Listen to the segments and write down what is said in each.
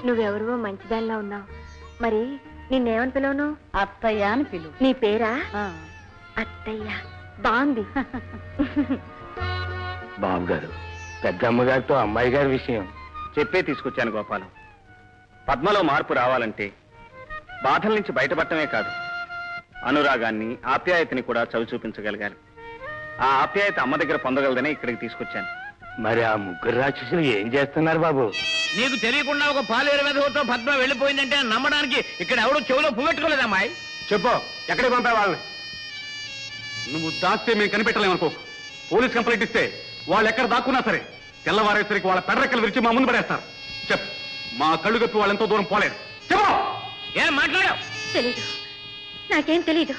నువ్వెవరివో మంచిదానిలా ఉన్నావు. మరి నిన్నేమని పిలవను? అత్తయ్య అని పిలువు. నీ పేరా? అత్తయ్య. బాగుంది. బాబు గారు, పెద్దమ్మగారితో అమ్మాయి గారి విషయం చెప్పే తీసుకొచ్చాను గోపాలం. పద్మలో మార్పు రావాలంటే బాధల నుంచి బయటపడటమే కాదు, అనురాగాన్ని ఆప్యాయతని కూడా చవి చూపించగలగాలి. ఆ ఆప్యాయత అమ్మ దగ్గర పొందగలదని ఇక్కడికి తీసుకొచ్చాను. మరి ఆ ముగ్గురు రాక్షసులు ఏం చేస్తున్నారు బాబు? నీకు తెలియకుండా ఒక పాలేరు వెధవతో పద్మ వెళ్ళిపోయిందంటే నమ్మడానికి ఇక్కడ ఎవడో చెవులో పువ్వెట్టుకోలేదు అమ్మాయి. చెప్పు, ఎక్కడికి పంపే వాళ్ళని? నువ్వు దాస్తే మేము కనిపెట్టలేమనుకో. పోలీస్ కంప్లైంట్ ఇస్తే వాళ్ళు ఎక్కడ దాక్కున్నా సరే తెల్లవారేసరికి వాళ్ళ పెడరెక్కలు విరిచి మా ముందు పడేస్తారు. చెప్పు, మా కళ్ళు కప్పి వాళ్ళెంతో దూరం పోలేదు. చెప్పు. ఏం మాట్లాడావు? తెలీదు, నాకేం తెలీదు.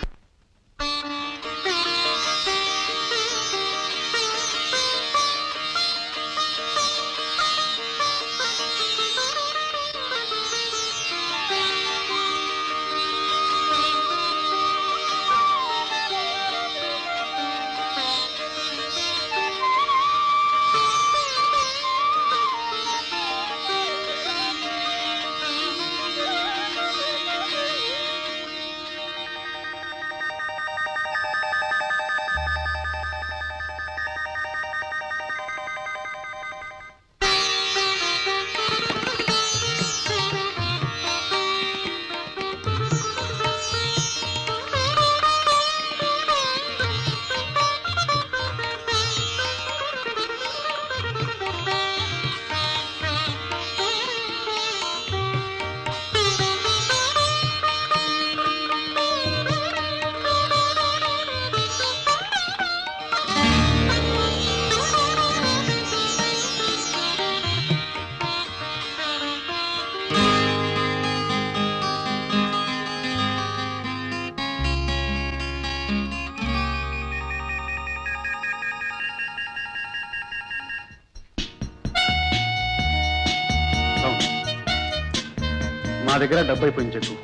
మా దగ్గర డబ్బు అయిపోయింది. చెప్పు,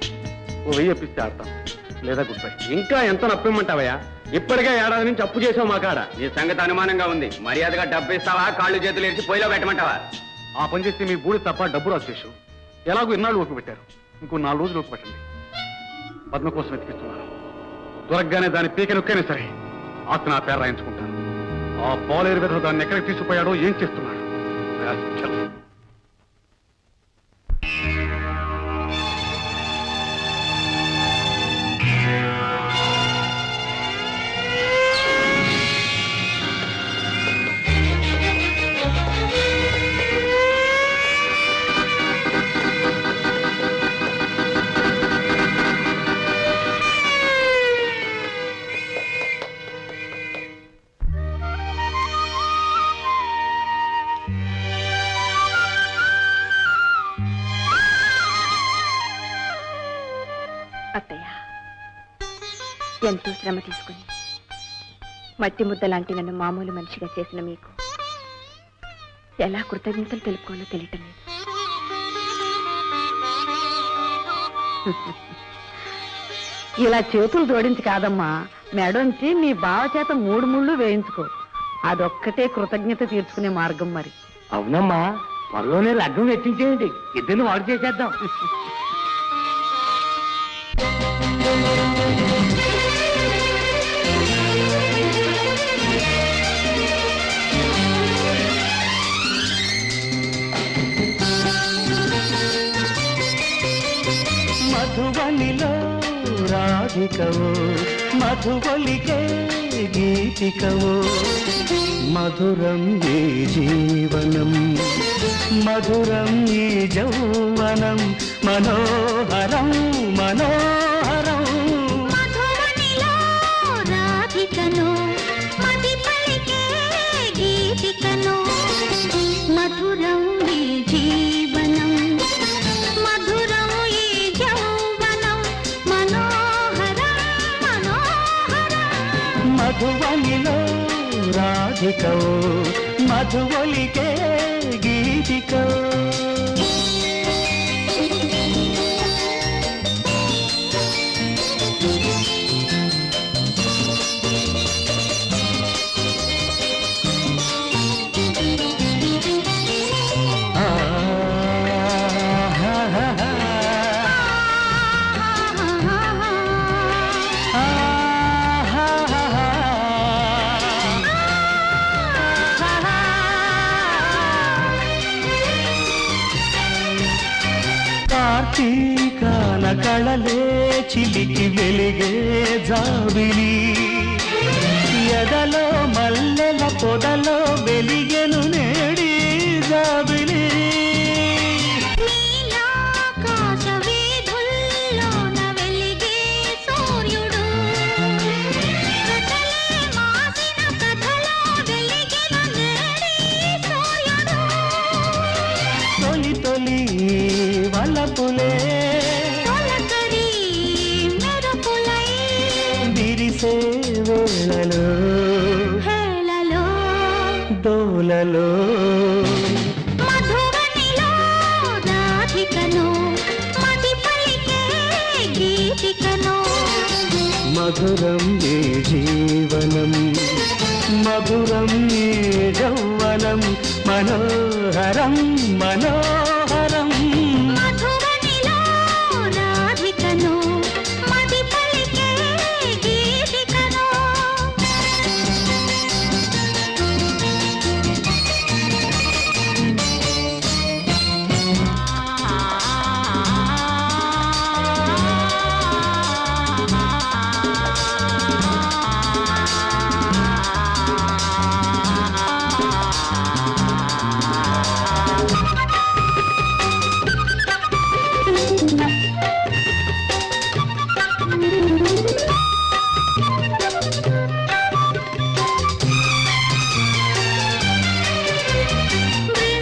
ఓ 1000 ఇప్పిస్తే ఆడతాం, లేదా గుడ్ బై. ఇంకా ఎంత నప్పిమ్మంటావయ్యా? ఇప్పటికే ఏడాది నుంచి అప్పు చేసావు మా కాడ. నీ సంగతి అనుమానంగా ఉంది. మర్యాదగా డబ్బు ఇస్తావా, కాళ్ళు చేతులు ఇచ్చి పొయ్యిలో పెట్టమంటావా? ఆ పని చేస్తే మీ బూడి తప్ప డబ్బు రాసేసు. ఎలాగో ఇన్నాళ్ళు ఓపిక పెట్టారు, ఇంకో 4 రోజులు ఓపిక పెట్టండి. పద్మ కోసం వెతికిస్తున్నారు. దొరకగానే దాని పీక నొక్కైనా సరే ఆస్తి నా పేరు రాయించుకుంటాను. ఆ పాలేరు విధంగా దాన్ని ఎక్కడికి తీసుకుపోయాడో, ఏం చేస్తున్నాడు? ఎంతో శ్రమ తీసుకుని మట్టి ముద్ద లాంటి నన్ను మామూలు మనిషిగా చేసిన మీకు ఎలా కృతజ్ఞతలు తెలుపుకోవాలో తెలియటం లేదు. ఇలా చేతులు జోడించి కాదమ్మా, మెడొంచి మీ బావ చేత 3 ముళ్ళు వేయించుకో. అదొక్కటే కృతజ్ఞత తీర్చుకునే మార్గం. మరి అవునమ్మా, త్వరలోనే లగ్నం వెచ్చించేయండి, ఇద్దరిని వాడు చేసేద్దాం. మధువనిలో రాధికవో, మధువలికే గీతికవో, మధురం ఈ జీవనం, మధురం ఈ యౌవనం, మనోహరం మనోహరం. మధువనిలో రాధికను, మది పలికే గీతికను, మధురం ఈ జీవనం, మధురం ఈ యౌవనం, మనోహరం మనోహరం. మధువనిలో రాధికవో, మధువలికే గీతికో. ఆహా తీకాన కళలే చిలికి వెలిగే జాబిలి ఎదలో మల్లెల పొదలో వెలిగెను నేడి జాబిలి నీలాకాశ వీధుల్లోన వెలిగే సూర్యుడు కథలే మాసిన కథలో వెలిగెను నేడి సూర్యుడు తొలి తొలి వలపులే తొలకరి మెరుపులై విరిసే వేళలో హేళలో దోలలో మధువనిలో రాధికను మది పలికే గీతికను మధురం ఈ జీవనం మధురం ఈ యౌవనం మనోహరం మనోహరం మధువనిలో రాధికను మది పలికే గీతికను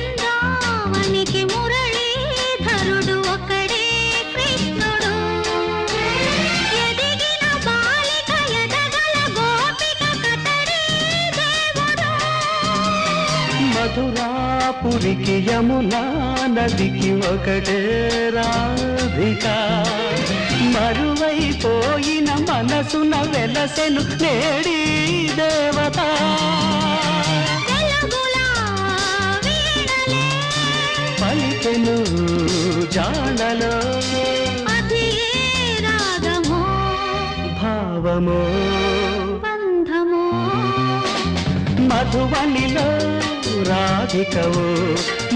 బృందావనికి మురళీధరుడు ఒకడే కృష్ణుడు ఎదిగిన బాలిక ఎదగల గోపిక కతడే దేవుడు మధురాపురికి యమునా నదికి ఒకటే రాధిక మరువైపోయిన మనసున వెలసెను నేడి దేవత వెలుగుల వీణలే పలికెను జాడలో అది రాగమో భావమో బంధమో మధువనిలో రాధికవు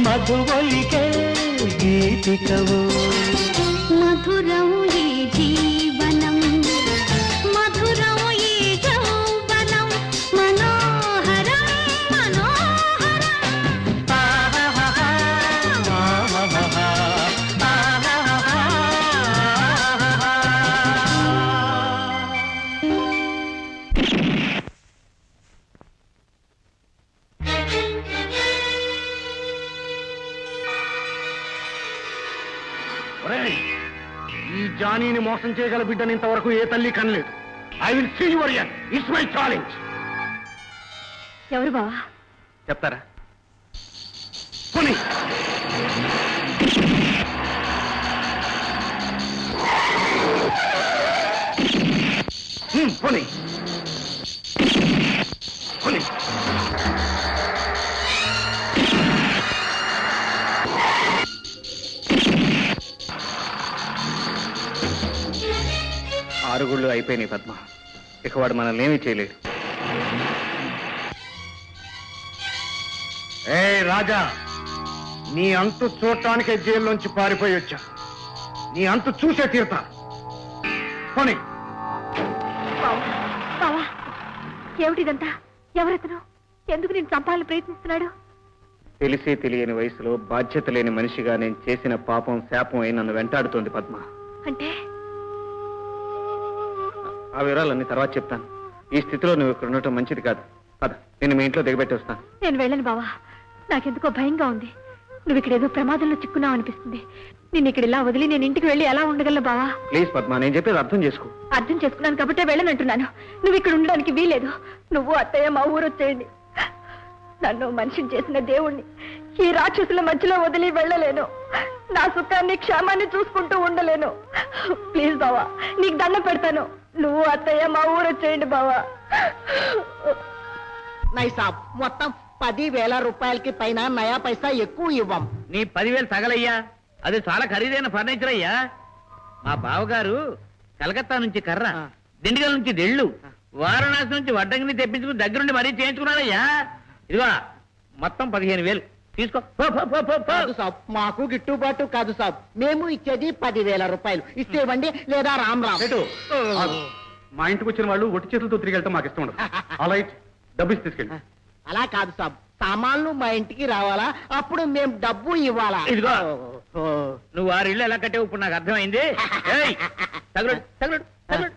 మధువలికే గీతికవు మధురం ఈ జీవనం మధురం ఈ యౌవనం మనోహరం మనోహరం ఈ జానీని మోసం చేయగల బిడ్డని ఇంతవరకు ఏ తల్లి కనలేదు. I will see your end. It's my challenge. ఎవరు బావా? చెప్తారా? పోనీ. పోనీ. పోనీ. ఆరుగుళ్ళు అయిపోయినాయి పద్మ. ఇక వాడు మనల్ని ఏమీ చేయలేడు. ఏ రాజా, నీ అంతు చూడటానికే జైల్లోంచి పారిపోయి వచ్చా. నీ అంతు చూసే తీరుతా. పోనీ. బావా, ఏమిటిదంతా? ఎవరెతను? ఎందుకు నేను చంపాలని ప్రయత్నిస్తున్నాడు? తెలిసే తెలియని వయసులో బాధ్యత లేని మనిషిగా నేను చేసిన పాపం శాపం అయి నన్ను వెంటాడుతోంది పద్మ. అంటే ఆ వివరాలన్నీ తర్వాత చెప్తాను. ఈ స్థితిలో నువ్వు ఇక్కడ ఉండటం మంచిది కాదు. పద, నేను మీ ఇంట్లో దిగబెట్టి వస్తాను. నేను వెళ్ళను బావా. నాకెందుకో భయంగా ఉంది. నువ్వు ఇక్కడ ఏదో ప్రమాదంలో చిక్కున్నావు అనిపిస్తుంది. నేను ఇక్కడ ఇలా వదిలి నేను ఇంటికి వెళ్ళి ఎలా ఉండగలను బావా? ప్లీజ్ పద్మ, నేను చెప్పేది అర్థం చేసుకో. అర్థం చేసుకున్నాను కాబట్టి వెళ్ళనంటున్నాను. నువ్వు ఇక్కడ ఉండడానికి వీలేదు. నువ్వు అత్తయ్య మా ఊరు వచ్చేయండి. నన్ను మనిషిని చేసిన దేవుణ్ణి ఈ రాక్షసుల మధ్యలో వదిలి వెళ్ళలేను. నా సుఖాన్ని క్షేమాన్ని చూసుకుంటూ ఉండలేను. ప్లీజ్ బావా, నీకు దండం పెడతాను. నువ్వు అత్తయ్య మా ఊరు వచ్చేయండి బావా. నైసాబ్, మొత్తం 10,000 రూపాయలకి పైన నయా పైసా ఎక్కువ ఇవ్వం. నీ 10,000 తగలయ్యా. అది చాలా ఖరీదైన ఫర్నిచర్ అయ్యా. మా బావగారు కలకత్తా నుంచి కర్ర, దిండిగల్ నుంచి దెళ్ళు, వారణాసి నుంచి వడ్డంగిని తెప్పించుకుని దగ్గరుండి మరీ చేయించుకున్నాడయ్యా. ఇదిగో మొత్తం 15,000 తీసుకో పో, పో, పో, పో, పో. కాదు సాబ్ మాకు గిట్టుబాటు కాదు సాబ్ మేము ఇచ్చేది 10,000 రూపాయలు ఇస్తే ఇవ్వండి లేదా రామ్ రామ్ ఏటు? మా ఇంటికి వచ్చిన వాళ్ళు ఒట్టి చేతులతో తిరిగి వెళ్తాం మాకు ఇష్టం ఉండదు. అలా ఇచ్చి డబ్బు ఇచ్చి తీసుకెళ్ళి. అలా కాదు సాబ్ సామాన్లు మా ఇంటికి రావాలా అప్పుడు మేము డబ్బు ఇవ్వాలా ఇదిగో నువ్వు 6 ఇళ్ళు ఎలా కట్టావు ఇప్పుడు నాకు అర్థమైంది. ఏయ్, తగులడు తగులడు తగులడు